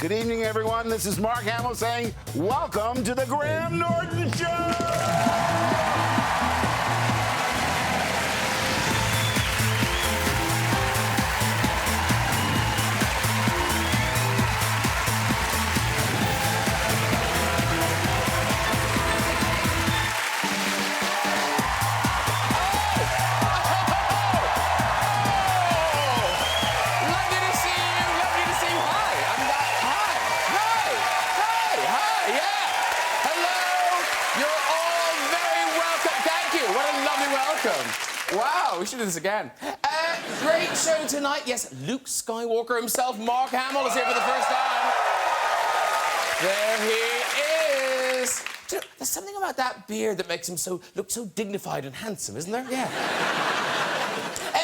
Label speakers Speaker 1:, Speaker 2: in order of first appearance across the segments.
Speaker 1: Good evening, everyone. This is Mark Hamill saying, welcome to the Graham Norton Show!
Speaker 2: Wow, we should do this again. Great show tonight. Yes, Luke Skywalker himself, Mark Hamill, is here for the first time. There he is. Do you know, there's something about that beard that makes him look so dignified and handsome, isn't there? Yeah.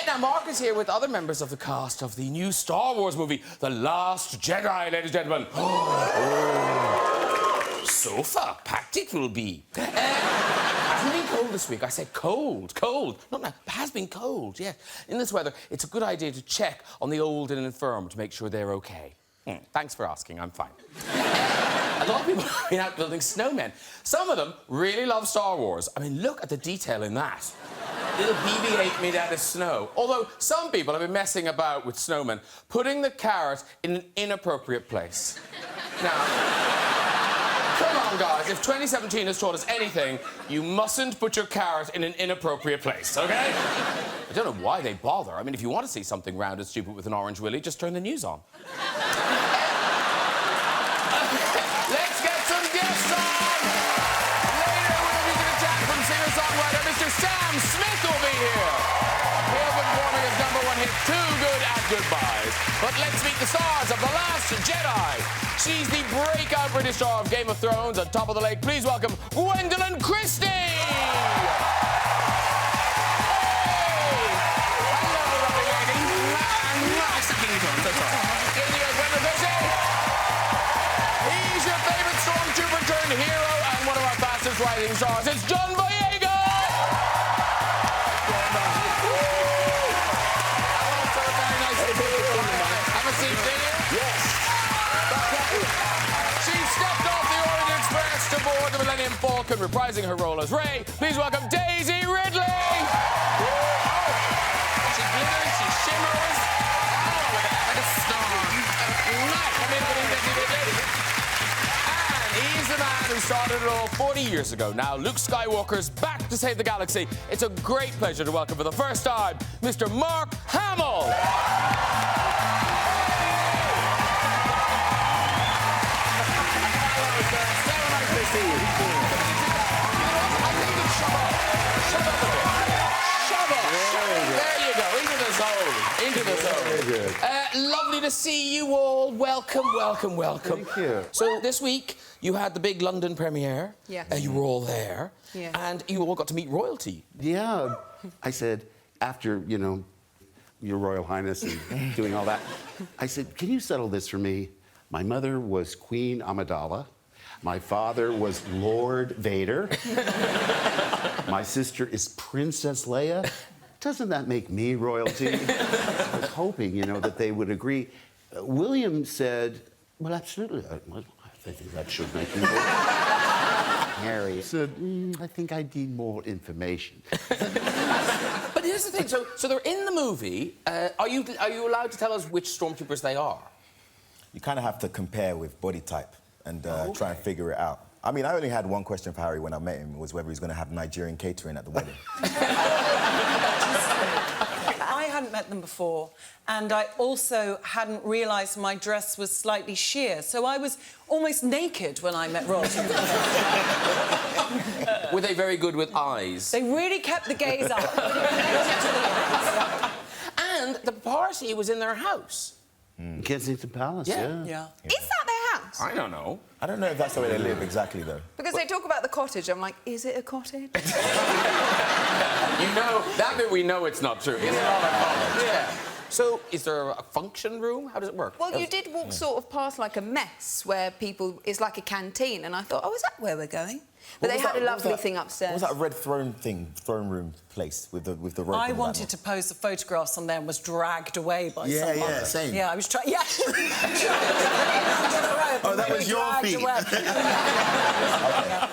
Speaker 2: Now, Mark is here with other members of the cast of the new Star Wars movie, The Last Jedi, ladies and gentlemen. Sofa, packed it will be. Hasn't been cold this week. I said cold. Not now. It has been cold, yes. In this weather, it's a good idea to check on the old and infirm to make sure they're OK. Thanks for asking. I'm fine. A lot of people have been out building snowmen. Some of them really love Star Wars. I mean, look at the detail in that. Little BB-8 made out of snow. Although some people have been messing about with snowmen, putting the carrot in an inappropriate place. Now... Come on, guys, if 2017 has taught us anything, you mustn't put your carrot in an inappropriate place, OK? I don't know why they bother. I mean, if you want to see something round and stupid with an orange willy, just turn the news on. Let's get some guests on! Later, we'll be music chat from singer-songwriter Mr. Sam Smith will be here. He'll be performing his #1 hit, Too Good at Goodbyes. But let's meet the stars of The Last Jedi. She's the breakout British star of Game of Thrones. On top of the lake, please welcome Gwendoline Christie! Hello, lovely lady. Nice to meet you. Here you go, Gwendoline Christie. He's your favourite stormtrooper turned hero and one of our fastest rising stars. It's John Boyega! Hello, sir. Very nice to meet you. Have a seat, do you? Yes. She stepped off the Orient Express to board the Millennium Falcon, reprising her role as Rey. Please welcome Daisy Ridley! She glitters, she shimmers. Oh, like a star. Nice. Come in, Daisy Ridley. And he's the man who started it all 40 years ago. Now, Luke Skywalker's back to save the galaxy. It's a great pleasure to welcome for the first time, Mr. Mark Hamill! There you go, into the zone. Lovely to see you all. Welcome.
Speaker 1: Thank you.
Speaker 2: So this week, you had the big London premiere.
Speaker 3: Yes.
Speaker 2: You were all there.
Speaker 3: Yeah.
Speaker 2: And you all got to meet royalty.
Speaker 1: Yeah. I said, after, you know, Your Royal Highness and doing all that, I said, can you settle this for me? My mother was Queen Amidala. My father was Lord Vader. My sister is Princess Leia. Doesn't that make me royalty? I was hoping, you know, that they would agree. William said, well, absolutely. I think that should make me royalty. Harry said, I think I need more information.
Speaker 2: But here's the thing. So they're in the movie. Are you allowed to tell us which stormtroopers they are?
Speaker 4: You kind of have to compare with body type and try and figure it out. I mean, I only had one question for Harry when I met him, was whether he's going to have Nigerian catering at the wedding.
Speaker 3: I hadn't met them before, and I also hadn't realised my dress was slightly sheer, so I was almost naked when I met royalty.
Speaker 2: Were they very good with eyes?
Speaker 3: They really kept the gaze up.
Speaker 2: And the party was in their house.
Speaker 1: Kensington Palace, yeah.
Speaker 3: Yeah.
Speaker 5: Is that their house?
Speaker 2: I don't know.
Speaker 4: I don't know if that's the way they live exactly, though.
Speaker 5: Because they talk about the cottage. I'm like, is it a cottage?
Speaker 2: You know, that bit we know it's not true. It's not a cottage. Yeah. So, is there a function room? How does it work?
Speaker 5: Well, you did walk sort of past like a mess where people... It's like a canteen, and I thought, oh, is that where we're going? But they had a lovely thing upstairs.
Speaker 4: What was that red throne room place with the rope?
Speaker 3: I wanted to pose the photographs on there and was dragged away by someone.
Speaker 4: Yeah, same.
Speaker 3: Yeah, I was trying... Yeah.
Speaker 4: was your
Speaker 3: dragged
Speaker 4: feet.
Speaker 3: away.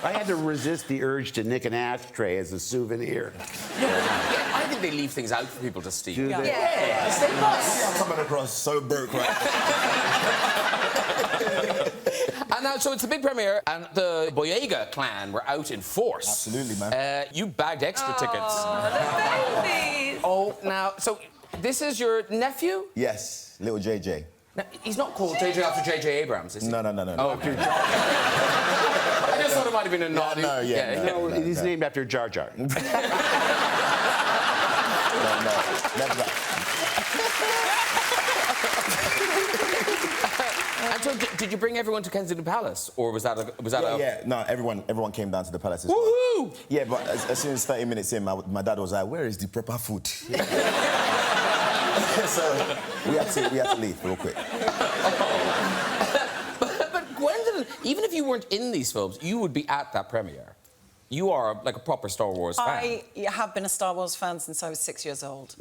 Speaker 1: I had to resist the urge to nick an ashtray as a souvenir.
Speaker 2: Yeah, I think they leave things out for people to steal.
Speaker 1: Do they?
Speaker 2: Yes, they must.
Speaker 4: I'm coming across so broke right
Speaker 2: And now, so it's the big premiere, and the Boyega clan were out in force.
Speaker 4: Absolutely, man.
Speaker 2: You bagged extra tickets.
Speaker 5: Oh, the babies.
Speaker 2: Oh, now, so this is your nephew?
Speaker 4: Yes, little JJ.
Speaker 2: Now, he's not called JJ after JJ Abrams, is he?
Speaker 4: No.
Speaker 2: Oh, okay. I just thought it might have been a nod.
Speaker 4: no, yeah,
Speaker 1: No, he's named after Jar Jar.
Speaker 4: No, never that.
Speaker 2: And so, did you bring everyone to Kensington Palace, or was that a?
Speaker 4: Yeah, no, everyone came down to the palace as well.
Speaker 2: Woohoo!
Speaker 4: Yeah, but as soon as 30 minutes in, my dad was like, "Where is the proper food?" So we had to leave real quick.
Speaker 2: But Gwendoline, even if you weren't in these films, you would be at that premiere. You are like a proper Star Wars fan.
Speaker 3: I have been a Star Wars fan since I was 6 years old.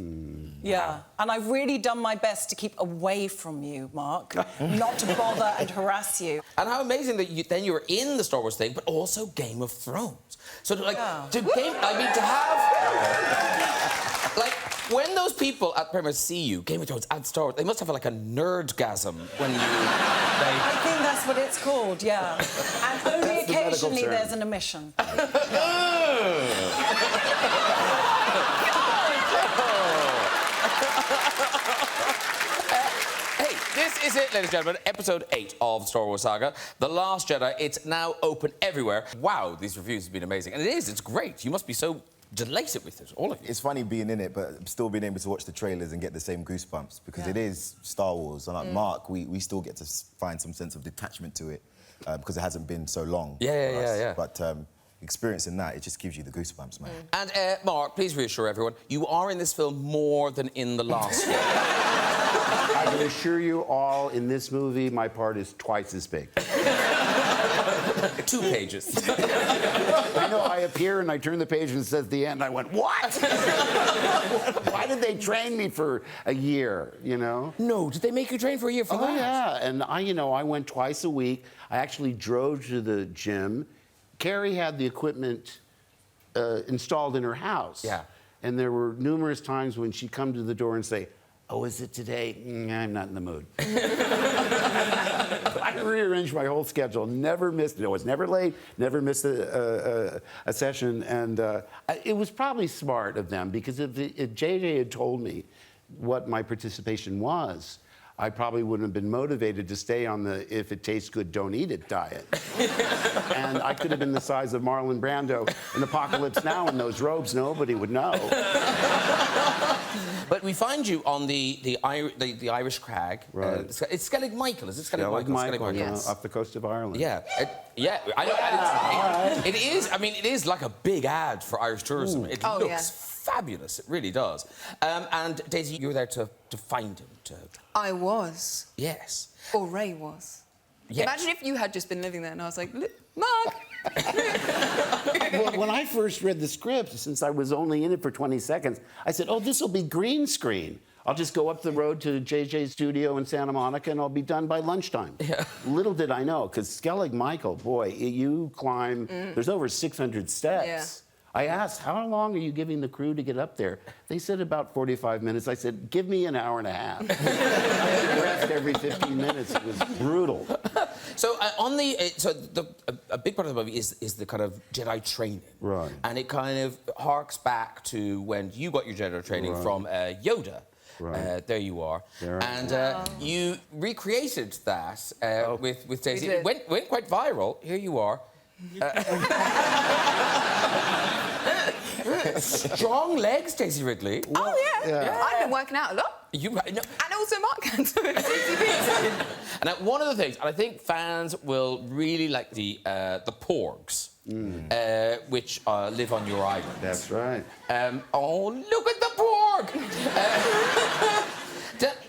Speaker 3: Yeah, and I've really done my best to keep away from you, Mark, not to bother and harass you.
Speaker 2: And how amazing that you were in the Star Wars thing, but also Game of Thrones. So to have, like, when those people at premiere see you, Game of Thrones and Star Wars, they must have like a nerdgasm when you.
Speaker 3: I think that's what it's called, yeah. And only
Speaker 1: That's the medical
Speaker 3: occasionally
Speaker 1: term.
Speaker 3: there's an emission.
Speaker 2: Hey, this is it, ladies and gentlemen. Episode 8 of Star Wars Saga, The Last Jedi. It's now open everywhere. Wow, these reviews have been amazing. And it's great. You must be so delighted with it, all of you.
Speaker 4: It's funny being in it, but still being able to watch the trailers and get the same goosebumps because it is Star Wars. And like Mark, we still get to find some sense of detachment to it because it hasn't been so long.
Speaker 2: Yeah.
Speaker 4: But experiencing that, it just gives you the goosebumps, man.
Speaker 2: And Mark, please reassure everyone, you are in this film more than in the last one.
Speaker 1: I can assure you all, in this movie, my part is twice as big.
Speaker 2: 2 pages.
Speaker 1: I know, I appear and I turn the page and it says the end. I went, what? Why did they train me for a year, you know?
Speaker 2: No, did they make you train for a year for that?
Speaker 1: Oh, yeah. And I went twice a week. I actually drove to the gym. Carrie had the equipment installed in her house.
Speaker 2: Yeah.
Speaker 1: And there were numerous times when she'd come to the door and say, oh, is it today? I'm not in the mood. I rearranged my whole schedule, never missed it. I was never late, never missed a session. And it was probably smart of them because if JJ had told me what my participation was, I probably wouldn't have been motivated to stay on the if it tastes good, don't eat it diet. And I could have been the size of Marlon Brando in Apocalypse Now in those robes. Nobody would know.
Speaker 2: But we find you on the Irish crag.
Speaker 1: Right.
Speaker 2: It's Skellig Michael, is it Skellig
Speaker 1: Michael,
Speaker 5: Yes.
Speaker 1: off the coast of Ireland.
Speaker 2: Yeah, it is. I mean, it is like a big ad for Irish tourism. It looks fabulous. It really does. And Daisy, you were there to find him.
Speaker 5: I was.
Speaker 2: Yes.
Speaker 5: Or Ray was.
Speaker 2: Yes.
Speaker 5: Imagine if you had just been living there and I was like, Mark!
Speaker 1: Well, when I first read the script, since I was only in it for 20 seconds, I said, oh, this will be green screen. I'll just go up the road to JJ's studio in Santa Monica and I'll be done by lunchtime.
Speaker 2: Yeah.
Speaker 1: Little did I know, because Skellig Michael, boy, you climb, there's over 600 steps.
Speaker 5: Yeah.
Speaker 1: I asked, how long are you giving the crew to get up there? They said about 45 minutes. I said, give me an hour and a half. I had to rest every 15 minutes. It was brutal.
Speaker 2: So a big part of the movie is the kind of Jedi training,
Speaker 1: Right.
Speaker 2: And it kind of harks back to when you got your Jedi training from Yoda.
Speaker 1: Right.
Speaker 2: There you are.
Speaker 1: There I
Speaker 2: And you recreated that with Daisy.
Speaker 5: We did.
Speaker 2: It went quite viral. Here you are. Strong legs, Daisy Ridley.
Speaker 5: Oh, yeah. I've been working out a lot.
Speaker 2: No.
Speaker 5: And also Mark can.
Speaker 2: And one of the things, and I think fans will really like the Porgs, which live on your island.
Speaker 1: That's right.
Speaker 2: Oh, look at the Porg!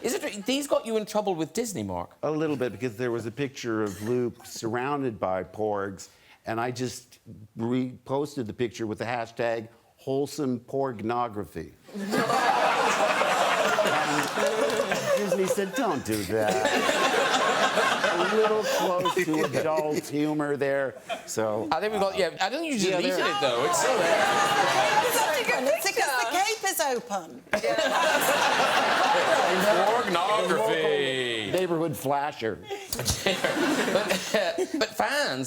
Speaker 2: Is it true? These got you in trouble with Disney, Mark?
Speaker 1: A little bit, because there was a picture of Luke surrounded by porgs, and I just reposted the picture with the hashtag wholesome porgnography. And Disney said, don't do that. a little close to adult humor there. So
Speaker 2: I think we got. Yeah, I don't think you deleted
Speaker 1: there-
Speaker 2: it though. It's still there.
Speaker 3: It's because the cape is open.
Speaker 2: Pornography.
Speaker 1: neighborhood flasher.
Speaker 2: But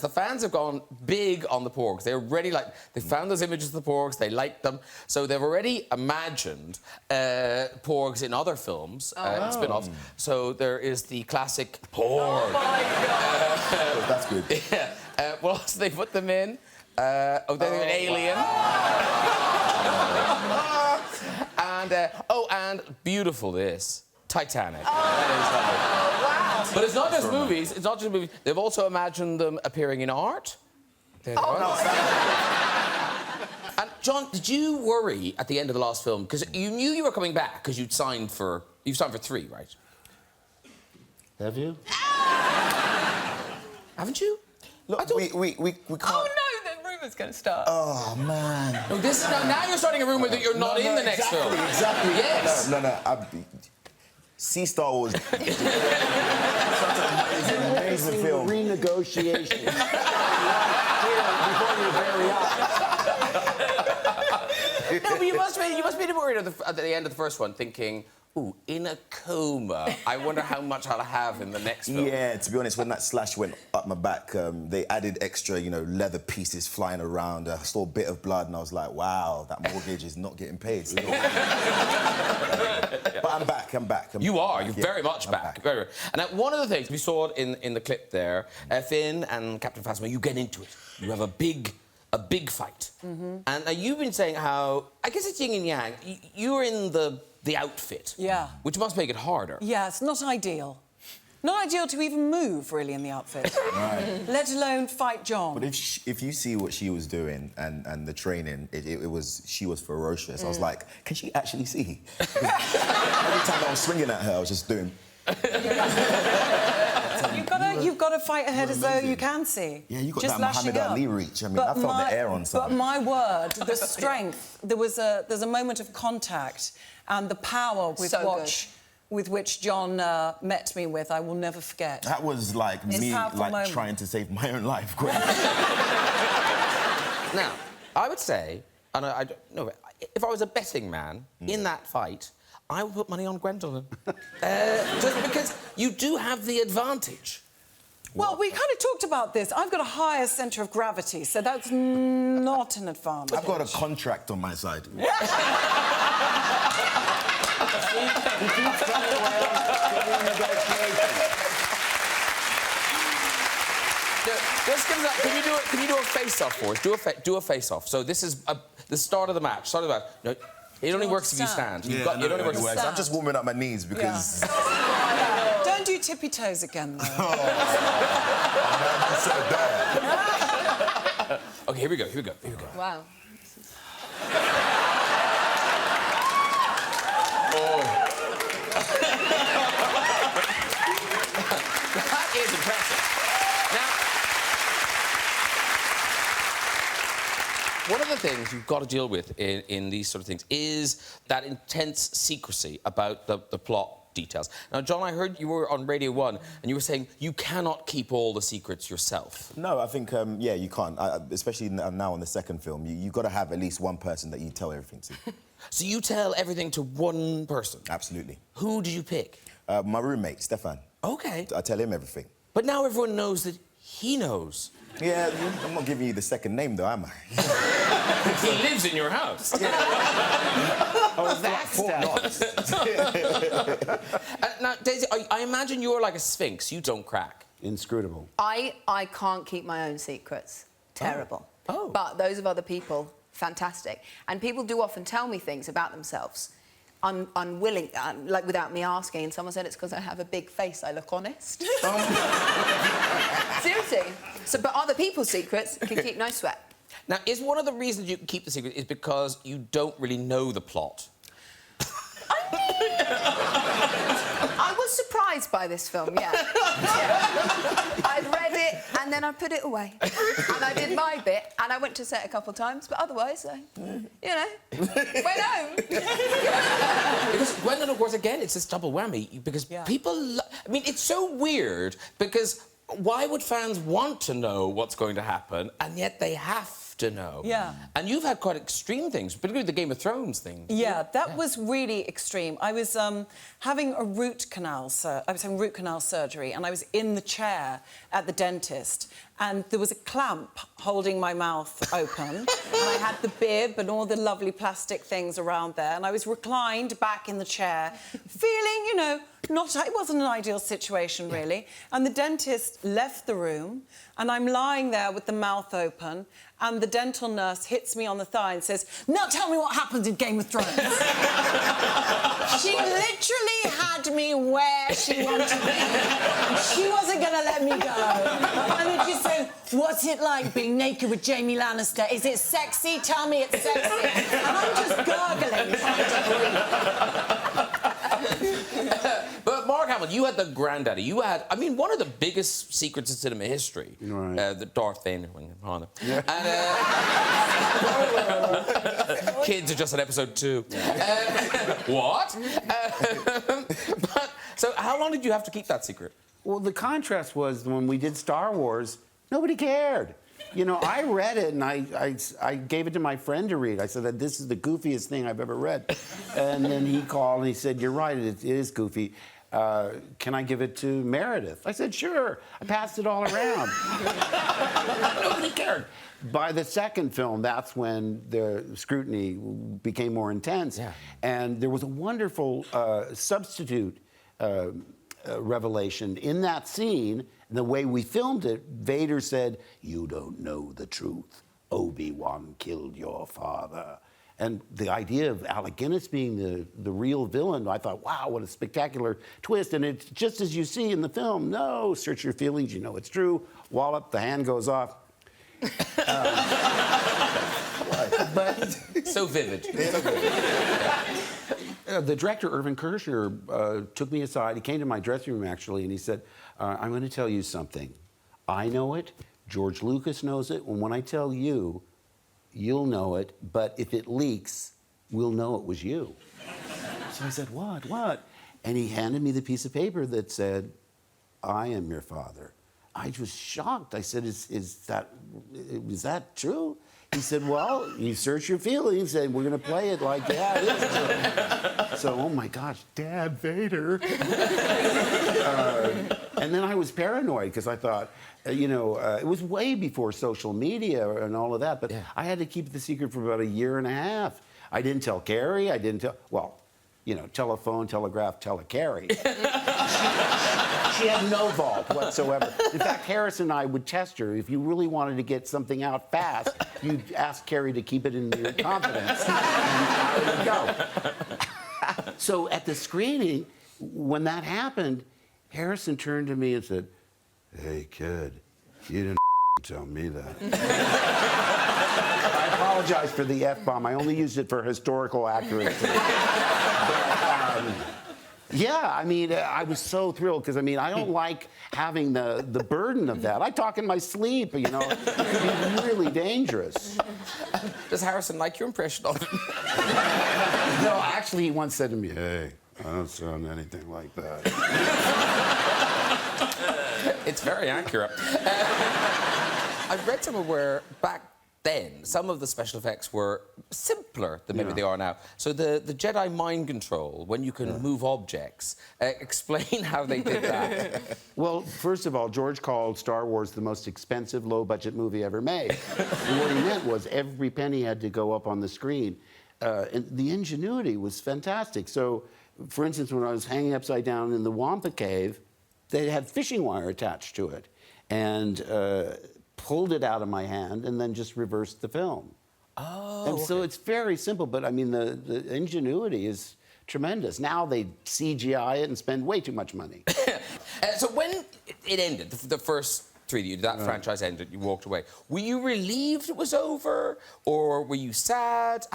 Speaker 2: the fans have gone big on the Porgs. They're already they found those images of the Porgs, they liked them, so they've already imagined Porgs in other films, spin-offs. So there is the classic Porg.
Speaker 5: Oh my God.
Speaker 4: That's good.
Speaker 2: Yeah. What else did they put them in? They're an alien. And beautiful this. Titanic. That is lovely.
Speaker 5: Wow.
Speaker 2: But it's not just movies. It's not just movies. They've also imagined them appearing in art. There they are. And John, did you worry at the end of the last film because you knew you were coming back because you've signed for 3, right?
Speaker 1: Have you?
Speaker 2: Haven't you?
Speaker 4: Look, we can't...
Speaker 5: Oh no, the rumour's going to start.
Speaker 4: Oh, man.
Speaker 2: No, this is now you're starting a rumor that you're not in the next film.
Speaker 4: Exactly.
Speaker 2: Yes.
Speaker 4: No. See Star Wars. Such an amazing film.
Speaker 1: Renegotiations. Before you hurry up.
Speaker 2: No, but you must be worried at the end of the first one, thinking, ooh, in a coma. I wonder how much I'll have in the next film.
Speaker 4: Yeah, to be honest, when that slash went up my back, they added extra, leather pieces flying around. I saw a bit of blood, and I was like, wow, that mortgage is not getting paid. But I'm back.
Speaker 2: You're very much back. Very. And one of the things we saw it in the clip there, Finn and Captain Phasma, you get into it. You have a big fight. Mm-hmm. And you've been saying how, I guess it's yin and yang. You're in the outfit.
Speaker 3: Yeah.
Speaker 2: Which must make it harder.
Speaker 3: Yeah, it's not ideal. Not ideal to even move, really, in the outfit.
Speaker 4: Right.
Speaker 3: Let alone fight John.
Speaker 4: But if you see what she was doing and the training, she was ferocious. I was like, can she actually see? Every time I was swinging at her, I was just doing...
Speaker 3: You've got to fight ahead as though you can see.
Speaker 4: Yeah, you got
Speaker 3: just
Speaker 4: that Muhammad Ali reach. I mean, I felt the air on something.
Speaker 3: But my word, the strength. There's a moment of contact and the power with which John met me with, I will never forget.
Speaker 4: That was like me, trying to save my own life.
Speaker 2: Now, I would say, and I don't know, if I was a betting man in that fight, I would put money on Gwendoline. Just because you do have the advantage.
Speaker 3: Well, we kind of talked about this. I've got a higher centre of gravity, so that's not an advantage.
Speaker 4: I've got a contract on my side.
Speaker 2: Can you do a face-off for us? Do a face-off. So this is the start of the match. No, it only works if you stand. It only works.
Speaker 4: I'm just warming up my knees because...
Speaker 3: Yeah. Don't do tippy toes again, though.
Speaker 2: OK, here we go.
Speaker 5: Wow.
Speaker 2: That is impressive. Now, one of the things you've got to deal with in these sort of things is that intense secrecy about the plot details. Now, John, I heard you were on Radio 1 and you were saying you cannot keep all the secrets yourself.
Speaker 4: No, I think, yeah, you can't. Especially now on the second film, you've got to have at least one person that you tell everything to.
Speaker 2: So you tell everything to one person?
Speaker 4: Absolutely.
Speaker 2: Who did you pick?
Speaker 4: My roommate, Stefan.
Speaker 2: OK.
Speaker 4: I tell him everything.
Speaker 2: But now everyone knows that he knows.
Speaker 4: Yeah, I'm not giving you the second name, though, am I?
Speaker 2: He lives in your house.
Speaker 1: Oh, that's
Speaker 2: Now, Daisy, I imagine you're like a sphinx. You don't crack.
Speaker 1: inscrutable.
Speaker 5: I can't keep my own secrets. Terrible.
Speaker 2: Oh.
Speaker 5: But those of other people, fantastic. And people do often tell me things about themselves, unwilling, like without me asking. And someone said it's because I have a big face, I look honest. Seriously. But other people's secrets can keep no sweat.
Speaker 2: Now, is one of the reasons you can keep the secret is because you don't really know the plot?
Speaker 5: I was surprised by this film, yeah. I'd read it, and then I put it away. And I did my bit, and I went to set a couple of times, but otherwise, went home.
Speaker 2: Because Gwendoline, of course, again, it's this double whammy, because people... I mean, it's so weird, because why would fans want to know what's going to happen, and yet they have to know?
Speaker 3: Yeah.
Speaker 2: And you've had quite extreme things, particularly the Game of Thrones thing.
Speaker 3: Yeah, that was really extreme. I was having a root canal surgery, and I was in the chair at the dentist, and there was a clamp holding my mouth open, and I had the bib and all the lovely plastic things around there, and I was reclined back in the chair, feeling, it wasn't an ideal situation, really. And the dentist left the room, and I'm lying there with the mouth open, and the dental nurse hits me on the thigh and says, "Now tell me what happens in Game of Thrones." She literally had me where she wanted me. She wasn't going to let me go. And then she said, "What's it like being naked with Jamie Lannister? Is it sexy? Tell me it's sexy." And I'm just gurgling, trying to breathe.
Speaker 2: But Mark Hamill, you had the granddaddy. You had, I mean, one of the biggest secrets of cinema history.
Speaker 1: Right.
Speaker 2: The Darth Vader. Yeah. And, kids are just on episode 2. What? But, so how long did you have to keep that secret?
Speaker 1: Well, the contrast was when we did Star Wars, nobody cared. I read it and I gave it to my friend to read. I said that this is the goofiest thing I've ever read. And then he called and he said, "You're right, it is goofy. Can I give it to Meredith?" I said, "Sure." I passed it all around. Nobody cared. By the second film, that's when the scrutiny became more intense.
Speaker 2: Yeah.
Speaker 1: And there was a wonderful substitute revelation in that scene. The way we filmed it, Vader said, "You don't know the truth. Obi-Wan killed your father." And the idea of Alec Guinness being the real villain, I thought, wow, what a spectacular twist. And it's just as you see in the film. No, search your feelings, you know it's true. Wallop, the hand goes off. But
Speaker 2: So vivid.
Speaker 1: the director, Irvin Kershner, took me aside. He came to my dressing room, actually, and he said, "I'm going to tell you something. I know it. George Lucas knows it. And when I tell you, you'll know it. But if it leaks, we'll know it was you." So I said, "What? And he handed me the piece of paper that said, "I am your father." I was shocked. I said, is that true?" He said, "Well, you search your feelings, and we're going to play it like, yeah, it is true." So, oh my gosh, Dad Vader. And then I was paranoid because I thought, it was way before social media and all of that, but I had to keep the secret for about a year and a half. I didn't tell Carrie. I didn't tell, telephone, telegraph, Carrie. She had no vault whatsoever. In fact, Harris and I would test her. If you really wanted to get something out fast, you'd ask Carrie to keep it in your confidence. And out it would go. So at the screening, when that happened, Harrison turned to me and said, "Hey, kid, you didn't tell me that." I apologize for the F-bomb. I only used it for historical accuracy. Yeah, I mean, I was so thrilled because, I don't like having the burden of that. I talk in my sleep, It could be really dangerous.
Speaker 2: Does Harrison like your impression of him?
Speaker 1: No, actually, he once said to me, "Hey, I don't sound anything like that."
Speaker 2: It's very accurate. I've read somewhere where back then some of the special effects were simpler than maybe they are now. So the Jedi mind control, when you can move objects, explain how they did that.
Speaker 1: Well, first of all, George called Star Wars the most expensive, low-budget movie ever made. And what he meant was every penny had to go up on the screen. And the ingenuity was fantastic. So, for instance, when I was hanging upside down in the Wampa Cave, they had fishing wire attached to it. And pulled it out of my hand and then just reversed the film. Oh, and so it's very simple, but the ingenuity is tremendous. Now they CGI it and spend way too much money.
Speaker 2: So when it ended, the first 3 that franchise ended, you walked away. Were you relieved it was over, or were you sad?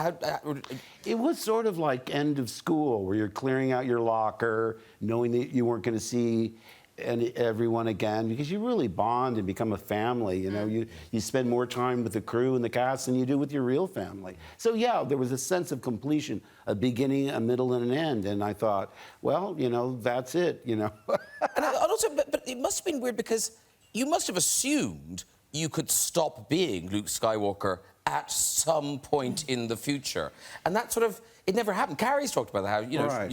Speaker 1: It was sort of like end of school, where you're clearing out your locker, knowing that you weren't going to see and everyone again, because you really bond and become a family. You know, you spend more time with the crew and the cast than you do with your real family. So yeah, there was a sense of completion, a beginning, a middle, and an end. And I thought, well, you know, that's it. You know.
Speaker 2: And also, but it must have been weird because you must have assumed you could stop being Luke Skywalker at some point in the future, and that sort of it never happened. Carrie's talked about how you know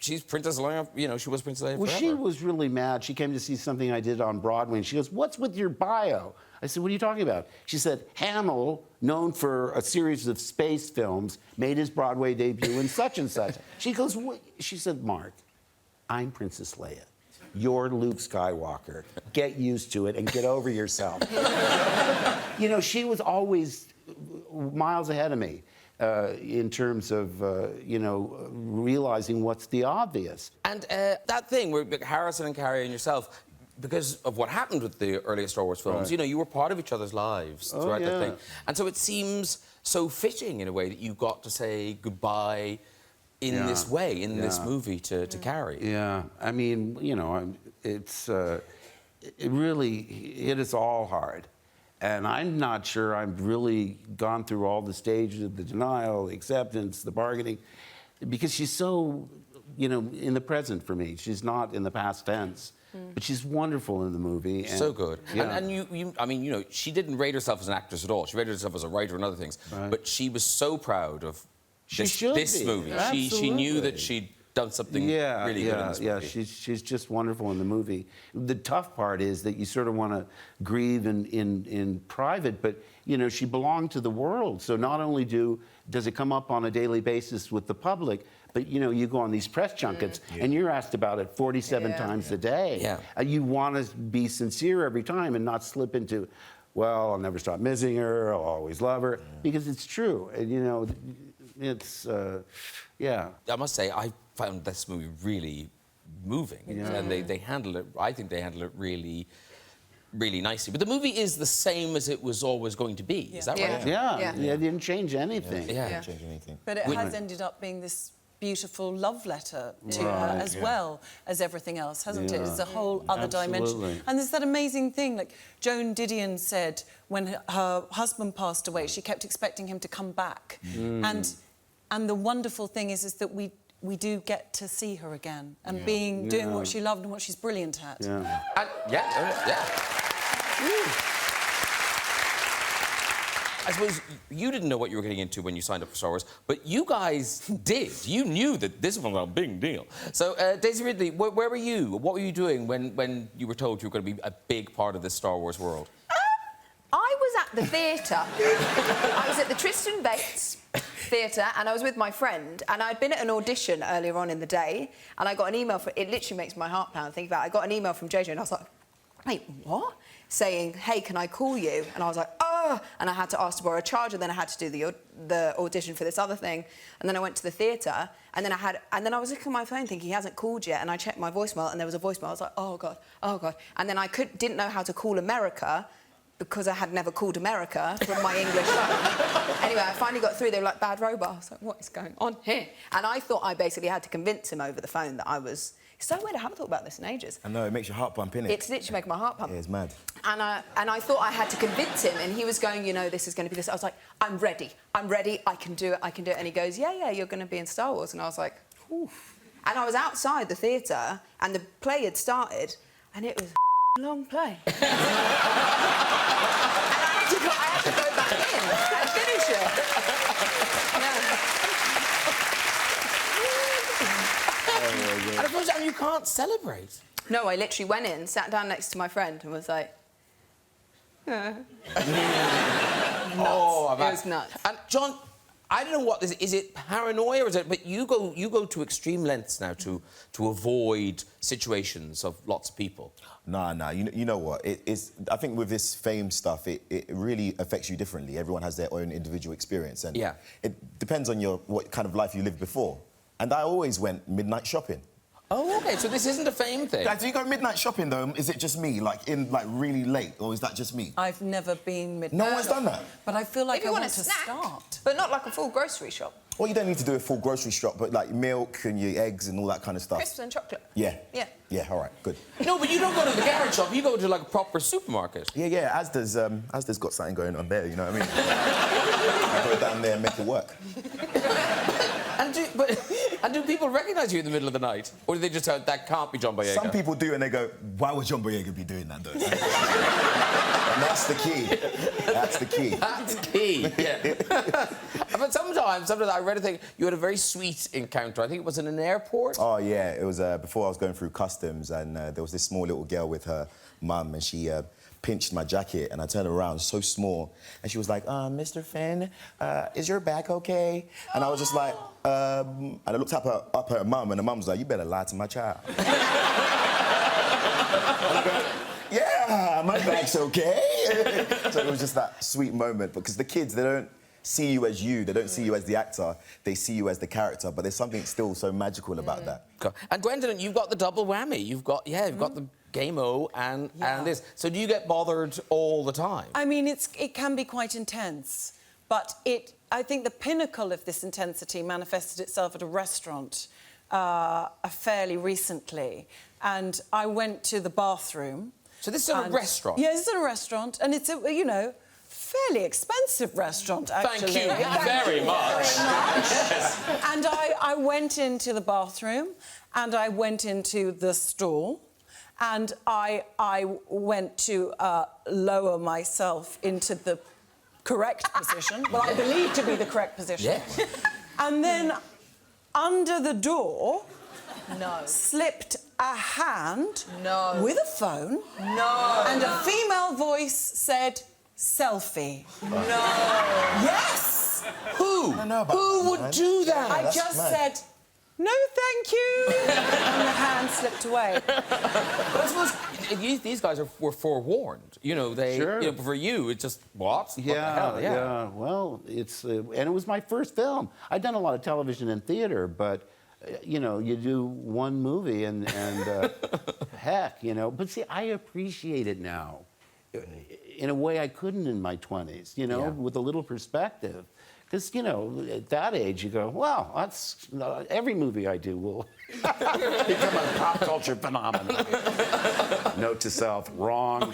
Speaker 2: she's Princess Leia, you know, she was Princess Leia forever.
Speaker 1: Well, she was really mad. She came to see something I did on Broadway, and she goes, "What's with your bio?" I said, "What are you talking about?" She said, "Hamill, known for a series of space films, made his Broadway debut in such and such." She goes, "What?" She said, "Mark, I'm Princess Leia. You're Luke Skywalker. Get used to it and get over yourself." You know, she was always miles ahead of me. In terms of, you know, realizing what's the obvious.
Speaker 2: And that thing where Harrison and Carrie and yourself, because of what happened with the earlier Star Wars films, you know, you were part of each other's lives throughout that thing. And so it seems so fitting, in a way, that you got to say goodbye in this way, in this movie, to Carrie.
Speaker 1: Yeah, I mean, you know, it's, it really hit us all hard. And I'm not sure I've really gone through all the stages of the denial, the acceptance, the bargaining, because she's so, you know, in the present for me. She's not in the past tense. But she's wonderful in the movie. And,
Speaker 2: so good.
Speaker 1: Yeah.
Speaker 2: And you, I mean, you know, she didn't rate herself as an actress at all. She rated herself as a writer and other things. Right. But she was so proud of this movie. She knew that she'd done something really good in this movie.
Speaker 1: Yeah, she's just wonderful in the movie. The tough part is that you sort of want to grieve in private, but, you know, she belonged to the world. So not only does it come up on a daily basis with the public, but, you know, you go on these press junkets and you're asked about it 47 times a day. Yeah. You want to be sincere every time and not slip into, well, I'll never stop missing her, I'll always love her, because it's true. And, you know, it's, I
Speaker 2: must say, I found this movie really moving. And they handle it, I think they handle it really, really nicely. But the movie is the same as it was always going to be. Is that right?
Speaker 1: Yeah, it didn't change anything.
Speaker 4: Didn't change anything.
Speaker 3: But it has ended up being this beautiful love letter to her as well as everything else, hasn't it? It's a whole other dimension. And there's that amazing thing, like Joan Didion said when her husband passed away, she kept expecting him to come back. And the wonderful thing is that we do get to see her again and doing what she loved and what she's brilliant at.
Speaker 2: I suppose you didn't know what you were getting into when you signed up for Star Wars, but you guys did. You knew that this was a big deal. So, Daisy Ridley, where were you? What were you doing when you were told you were going to be a big part of this Star Wars world?
Speaker 5: I was at the theatre. I was at the Tristan Bates Theatre, and I was with my friend, and I'd been at an audition earlier on in the day, and I got an email it literally makes my heart pound, think about it. I got an email from JJ, and I was like, wait, what? Saying, hey, can I call you? And I was like, oh, and I had to ask to borrow a charger, then I had to do the audition for this other thing, and then I went to the theatre, and then I was looking at my phone thinking he hasn't called yet, and I checked my voicemail, and there was a voicemail. I was like, oh God, and then I didn't know how to call America, because I had never called America from my English phone. Anyway, I finally got through. They were like, bad robot. I was like, what is going on here? And I thought I basically had to convince him over the phone that I was... It's so weird, I haven't thought about this in ages.
Speaker 4: I know, it makes your heart pump, innit?
Speaker 5: It's literally making my heart pump.
Speaker 4: Yeah, it's mad.
Speaker 5: And I thought I had to convince him, and he was going, you know, this is going to be this. I was like, I'm ready, I can do it. And he goes, yeah, you're going to be in Star Wars. And I was like, oof. And I was outside the theatre, and the play had started, and it was a long play. I had to go back in and finish it.
Speaker 2: And of course, you can't celebrate.
Speaker 5: No, I literally went in, sat down next to my friend, and was like... Nuts.
Speaker 2: Oh,
Speaker 5: it was nuts.
Speaker 2: And John, I don't know what this is. It paranoia or is it? But you go to extreme lengths now to avoid situations of lots of people.
Speaker 4: Nah. You know what? I think with this fame stuff, it really affects you differently. Everyone has their own individual experience, and it depends on what kind of life you lived before. And I always went midnight shopping.
Speaker 2: Oh, OK, so this isn't a fame thing.
Speaker 4: Guys, do you go midnight shopping, though? Is it just me, like really late, or is that just me?
Speaker 3: I've never been midnight.
Speaker 4: No one's done that?
Speaker 3: But I feel like
Speaker 5: If you
Speaker 3: I
Speaker 5: want
Speaker 3: want
Speaker 5: a
Speaker 3: to
Speaker 5: snack,
Speaker 3: start.
Speaker 5: but not like a full grocery shop.
Speaker 4: Well, you don't need to do a full grocery shop, but like milk and your eggs and all that kind of stuff.
Speaker 5: Crisps and chocolate.
Speaker 4: Yeah.
Speaker 5: Yeah.
Speaker 4: Yeah, all right, good.
Speaker 2: No, but you don't go to the garage shop. You go to, like, a proper supermarket.
Speaker 4: Yeah, Asda's got something going on there, you know what I mean? I go down there and make it work.
Speaker 2: And do people recognise you in the middle of the night? Or do they just say, that can't be John Boyega?
Speaker 4: Some people do, and they go, why would John Boyega be doing that, though? And that's the key. That's the key.
Speaker 2: That's key, yeah. But sometimes I read a thing, you had a very sweet encounter. I think it was in an airport.
Speaker 4: Oh, yeah, it was before I was going through customs, and there was this small little girl with her mum, and she pinched my jacket, and I turned around, so small, and she was like, Mr. Finn, is your back okay? And I was just like, and I looked up at her mum, and the mum was like, you better lie to my child. And I go, yeah, my back's okay. So it was just that sweet moment, because the kids, they don't see you as you, they don't see you as the actor, they see you as the character, but there's something still so magical about that.
Speaker 2: And Gwendoline, you've got the double whammy. You've got the game-o and this. So do you get bothered all the time?
Speaker 3: I mean, it can be quite intense, but I think the pinnacle of this intensity manifested itself at a restaurant fairly recently, and I went to the bathroom.
Speaker 2: So this is a restaurant?
Speaker 3: Yeah, this is a restaurant, and it's a, you know, fairly expensive restaurant, actually.
Speaker 2: Thank you very much. Yes.
Speaker 3: And I went into the bathroom, and I went into the stall, and I went to lower myself into the correct position, well, I believe to be the correct position.
Speaker 2: Yeah.
Speaker 3: And then under the door
Speaker 5: No.
Speaker 3: slipped a hand
Speaker 5: No.
Speaker 3: with a phone.
Speaker 5: No.
Speaker 3: And a female voice said, selfie.
Speaker 5: No.
Speaker 3: Yes!
Speaker 2: Who?
Speaker 4: know about
Speaker 2: Who
Speaker 4: that,
Speaker 2: would
Speaker 4: man.
Speaker 2: do that?
Speaker 3: I
Speaker 4: that's
Speaker 3: just
Speaker 4: mad.
Speaker 3: said, no, thank you. And the hand slipped away.
Speaker 2: But I suppose these guys were forewarned. You know,
Speaker 1: Sure.
Speaker 2: You know, for you, it's just, what? What the
Speaker 1: Yeah,
Speaker 2: hell?
Speaker 1: yeah. Well, it's and it was my first film. I'd done a lot of television and theater, but you know, you do one movie and heck, you know. But see, I appreciate it now in a way I couldn't in my 20s. You know,
Speaker 2: Yeah.
Speaker 1: with a little perspective. Because, you know, at that age, you go, well, that's every movie I do will become a pop culture phenomenon. Note to self, wrong.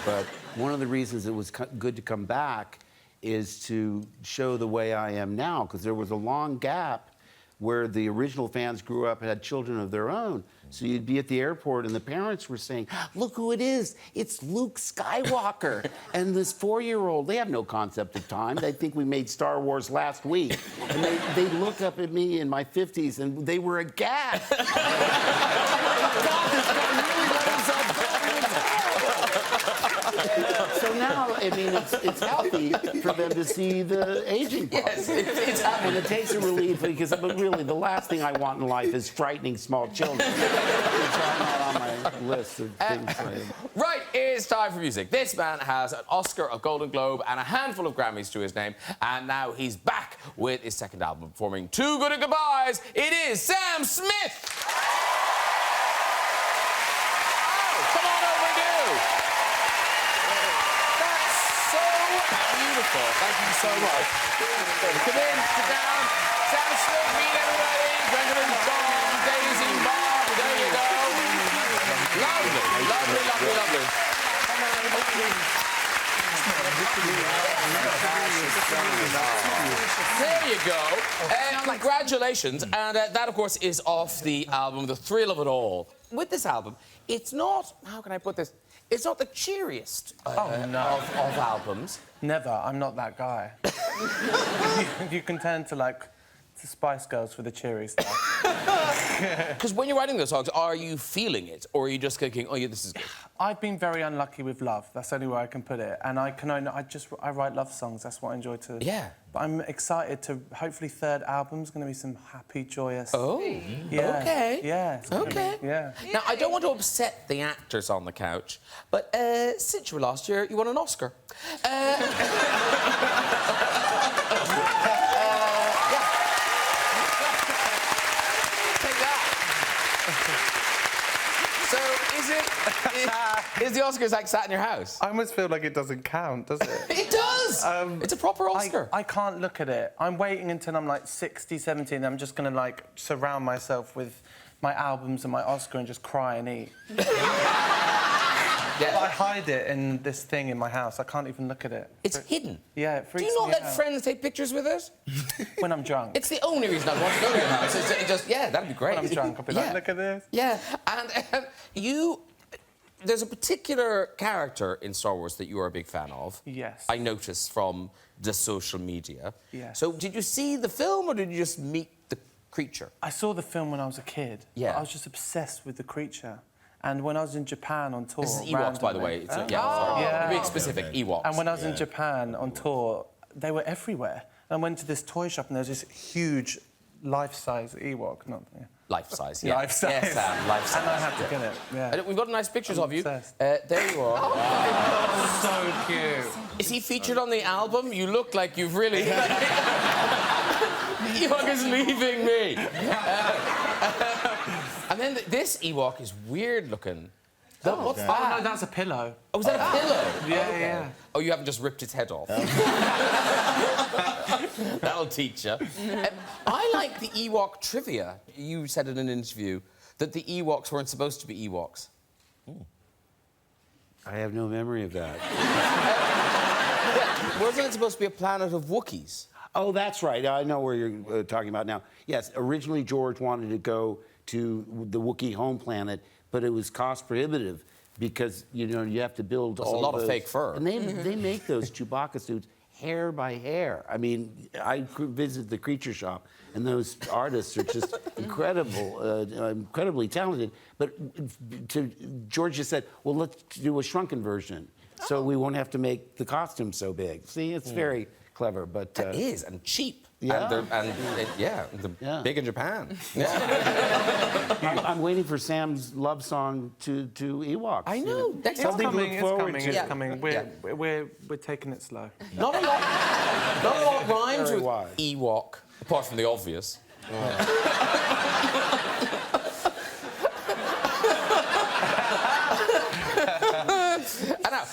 Speaker 1: But one of the reasons it was good to come back is to show the way I am now, because there was a long gap where the original fans grew up and had children of their own. So you'd be at the airport and the parents were saying, look who it is, it's Luke Skywalker. And this 4-year-old, they have no concept of time. They think we made Star Wars last week. And they look up at me in my 50s and they were aghast. God, this guy really knows us. So now, I mean, it's healthy for them to see the aging part.
Speaker 2: Yes, it's happening.
Speaker 1: And it takes a relief because, but really, the last thing I want in life is frightening small children. It's not on my list of things.
Speaker 2: Right, it's time for music. This man has an Oscar, a Golden Globe, and a handful of Grammys to his name, and now he's back with his second album, performing Too Good at Goodbyes. It is Sam Smith. Come on over, do. That's so beautiful. Thank you so much. Come in, sit down. Sam Smith, meet everybody. Gwendoline, John, Daisy, Bob. There you go. Lovely, lovely, lovely, lovely. There you go. Congratulations. And that, of course, is off the album, The Thrill of It All. With this album, it's not, how can I put this? It's not the cheeriest of albums.
Speaker 6: Never. I'm not that guy. you can turn to, like, to Spice Girls for the cheery stuff.
Speaker 2: Because when you're writing those songs, are you feeling it? Or are you just thinking, oh, yeah, this is good?
Speaker 6: I've been very unlucky with love. That's the only way I can put it. And I write love songs. That's what I enjoy to...
Speaker 2: Yeah.
Speaker 6: But I'm excited to... Hopefully, third album's going to be some happy, joyous...
Speaker 2: Oh,
Speaker 6: yeah.
Speaker 2: OK.
Speaker 6: Yeah. it's gonna be-
Speaker 2: OK.
Speaker 6: Yeah.
Speaker 2: Now, I don't want to upset the actors on the couch, but since you were last year, you won an Oscar. Is the Oscars like sat in your house?
Speaker 6: I almost feel like it doesn't count, does it?
Speaker 2: It does! It's a proper Oscar.
Speaker 6: I can't look at it. I'm waiting until I'm like 60, 70, and I'm just going to like surround myself with my albums and my Oscar and just cry and eat.
Speaker 2: Yeah.
Speaker 6: But I hide it in this thing in my house. I can't even look at it.
Speaker 2: It's hidden.
Speaker 6: Yeah, it freaks
Speaker 2: Do you not
Speaker 6: me
Speaker 2: let
Speaker 6: out.
Speaker 2: friends take pictures with it?
Speaker 6: When I'm drunk.
Speaker 2: It's the only reason I want to go to your house. It just, yeah, that'd be great.
Speaker 6: When I'm drunk, I'll be like, look at this.
Speaker 2: Yeah, and there's a particular character in Star Wars that you are a big fan of.
Speaker 6: Yes.
Speaker 2: I noticed from the social media.
Speaker 6: Yes.
Speaker 2: So did you see the film or did you just meet the creature?
Speaker 6: I saw the film when I was a kid.
Speaker 2: Yeah.
Speaker 6: But I was just obsessed with the creature. And when I was in Japan on tour...
Speaker 2: This is Ewoks, by the way. It's sorry.
Speaker 6: Yeah.
Speaker 2: Being specific, Ewoks.
Speaker 6: And when I was in Japan on tour, they were everywhere. I went to this toy shop and there was this huge life-size Ewok.
Speaker 2: Life-size, yeah.
Speaker 6: Life-size.
Speaker 2: Yes, Sam, life-size.
Speaker 6: And I had to get it, yeah.
Speaker 2: And we've got nice pictures of you.
Speaker 6: obsessed.
Speaker 2: There you are.
Speaker 6: Oh, so cute.
Speaker 2: Is he featured on the album? You look like you've really... Ewok is leaving me. And then this Ewok is weird looking. What's that?
Speaker 6: Oh, no, that's a pillow.
Speaker 2: Oh, is that a pillow?
Speaker 6: Yeah, yeah.
Speaker 2: Oh, you haven't just ripped its head off. That'll teach you. I like the Ewok trivia. You said in an interview that the Ewoks weren't supposed to be Ewoks.
Speaker 1: I have no memory of that.
Speaker 2: Wasn't it supposed to be a planet of Wookiees?
Speaker 1: Oh, that's right. I know where you're talking about now. Yes, originally George wanted to go to the Wookiee home planet, but it was cost prohibitive because, you know, you have to build
Speaker 2: There's
Speaker 1: all
Speaker 2: a lot of
Speaker 1: those-
Speaker 2: fake fur.
Speaker 1: And they make those Chewbacca suits hair by hair. I mean, I visited the creature shop, and those artists are just incredibly talented. But George just said, well, let's do a shrunken version, so we won't have to make the costume so big. See, it's very clever, but...
Speaker 2: It is, and cheap.
Speaker 1: Yeah.
Speaker 2: And big in Japan.
Speaker 1: I'm waiting for Sam's love song to Ewoks.
Speaker 2: I know. That's
Speaker 6: It's
Speaker 1: Something to
Speaker 6: coming,
Speaker 1: look
Speaker 6: it's
Speaker 1: forward
Speaker 6: coming,
Speaker 1: to.
Speaker 6: it's
Speaker 2: Yeah.
Speaker 6: coming. We're taking it slow.
Speaker 2: Not a lot rhymes
Speaker 1: Very
Speaker 2: with
Speaker 1: wise.
Speaker 2: Ewok, apart from the obvious. I know.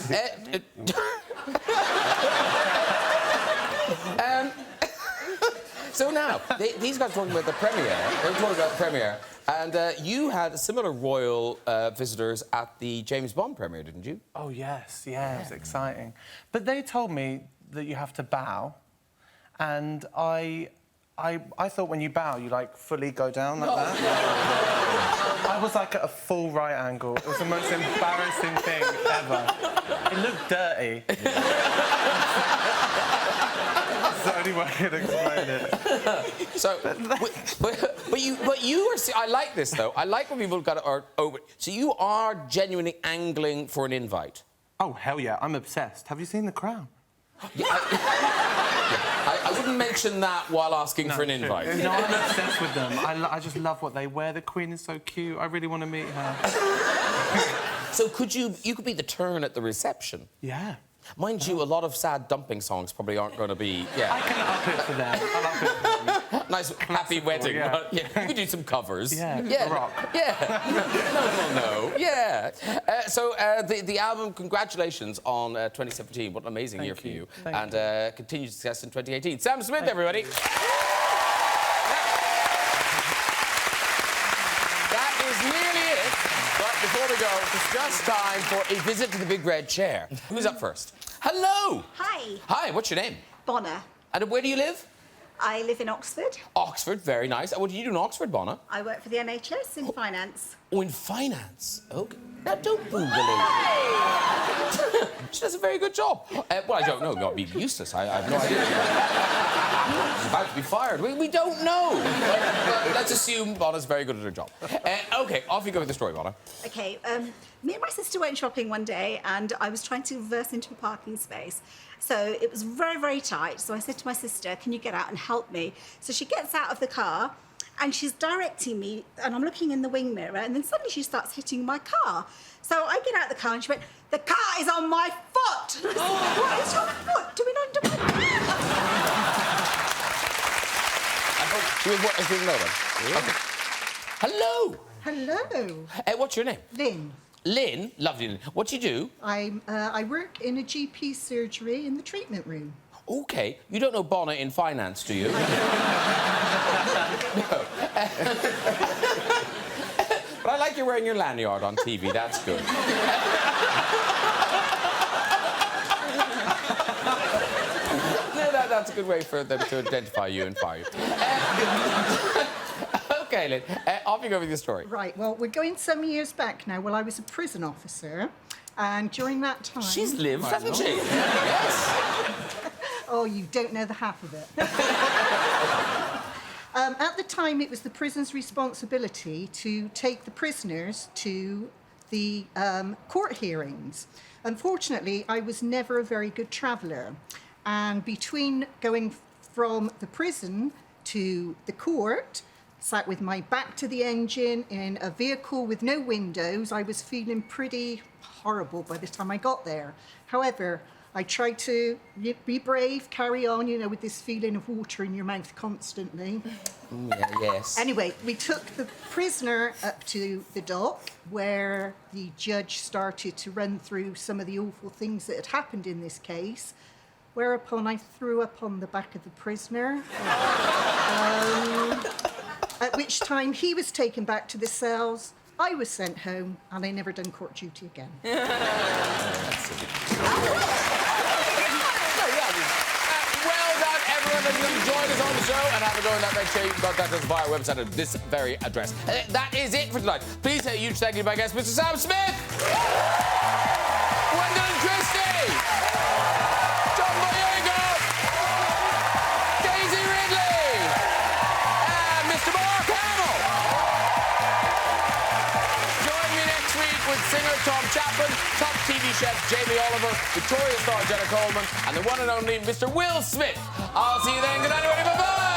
Speaker 2: So now, these guys are talking about the premiere. They were talking about the premiere. And you had similar royal visitors at the James Bond premiere, didn't you?
Speaker 6: Oh, yes, yeah, it was exciting. But they told me that you have to bow, and I thought when you bow, you, like, fully go down like that. I was, like, at a full right angle. It was the most embarrassing thing ever. It looked dirty. That's the only way I can explain it.
Speaker 2: So, but you were... I like this, though. I like when people are over... So you are genuinely angling for an invite?
Speaker 6: Oh, hell yeah, I'm obsessed. Have you seen The Crown?
Speaker 2: Yeah, I wouldn't mention that while asking for an invite.
Speaker 6: No, I'm obsessed with them. I just love what they wear. The Queen is so cute. I really want to meet her.
Speaker 2: So you could be the turn at the reception.
Speaker 6: Yeah.
Speaker 2: Mind you, a lot of sad dumping songs probably aren't going to be...
Speaker 6: I
Speaker 2: Yeah.
Speaker 6: can up it for them. I'll up it for them.
Speaker 2: Nice, happy wedding.
Speaker 6: yeah.
Speaker 2: But, yeah. You could do some covers.
Speaker 6: Yeah, rock.
Speaker 2: Yeah. No. Yeah. So the album, congratulations on 2017. What an amazing year for you.
Speaker 6: Thank
Speaker 2: and
Speaker 6: you.
Speaker 2: continued success in 2018. Sam Smith, everybody. That is nearly it. But before we go, it's just time for a visit to the big red chair. Who's up first? Hello.
Speaker 7: Hi,
Speaker 2: Hi, what's your name?
Speaker 7: Bonner.
Speaker 2: And where do you live?
Speaker 7: I live in Oxford.
Speaker 2: Oxford, very nice. What do you do in Oxford, Bonner?
Speaker 7: I work for the NHS in finance.
Speaker 2: Oh, in finance. Okay. Now, don't boo the lady. She does a very good job. Well, I don't know. It might be useless. I have no idea. She's about to be fired. We don't know. But let's assume Bonner's very good at her job. OK, off you go with the story, Bonner.
Speaker 7: OK, me and my sister went shopping one day and I was trying to reverse into a parking space. So it was very, very tight. So I said to my sister, can you get out and help me? So she gets out of the car and she's directing me and I'm looking in the wing mirror and then suddenly she starts hitting my car. So I get out the car and she went, the car is on my foot. And I said, what is your foot? Do we not do it?
Speaker 2: She was doing another one. OK. Hello.
Speaker 7: Hello.
Speaker 2: What's your name?
Speaker 7: Lynn.
Speaker 2: Lynn, lovely Lynn. What do you do?
Speaker 8: I work in a GP surgery in the treatment room.
Speaker 2: OK. You don't know Bonnet in finance, do you? No. But I like you wearing your lanyard on TV. That's good. That's a good way for them to identify you and fire you. OK, Lynn. Off you go with your story.
Speaker 8: Right, well, we're going some years back now. Well, I was a prison officer, and during that time...
Speaker 2: She's lived, hasn't she? Yes.
Speaker 8: Oh, you don't know the half of it. At the time, it was the prison's responsibility to take the prisoners to the court hearings. Unfortunately, I was never a very good traveller. And between going from the prison to the court, sat with my back to the engine in a vehicle with no windows, I was feeling pretty horrible by the time I got there. However, I tried to be brave, carry on, you know, with this feeling of water in your mouth constantly.
Speaker 2: Yeah, yes.
Speaker 8: Anyway, we took the prisoner up to the dock where the judge started to run through some of the awful things that had happened in this case, whereupon I threw up on the back of the prisoner. At which time he was taken back to the cells, I was sent home, and I never done court duty again.
Speaker 2: Well done, everyone. If you enjoyed us on the show and have a go in that red chair, you can contact us via our website at this very address. That is it for tonight. Please say a huge thank you to my guest, Mr. Sam Smith, Gwendoline Christie, John Boyega, Daisy Ridley, and Mr. Mark Hamill. Join me next week with singer Tom Chapman, top TV chef Jamie Oliver, Victoria star Jenna Coleman, and the one and only Mr. Will Smith. I'll see you then. Good night, everybody. Bye-bye.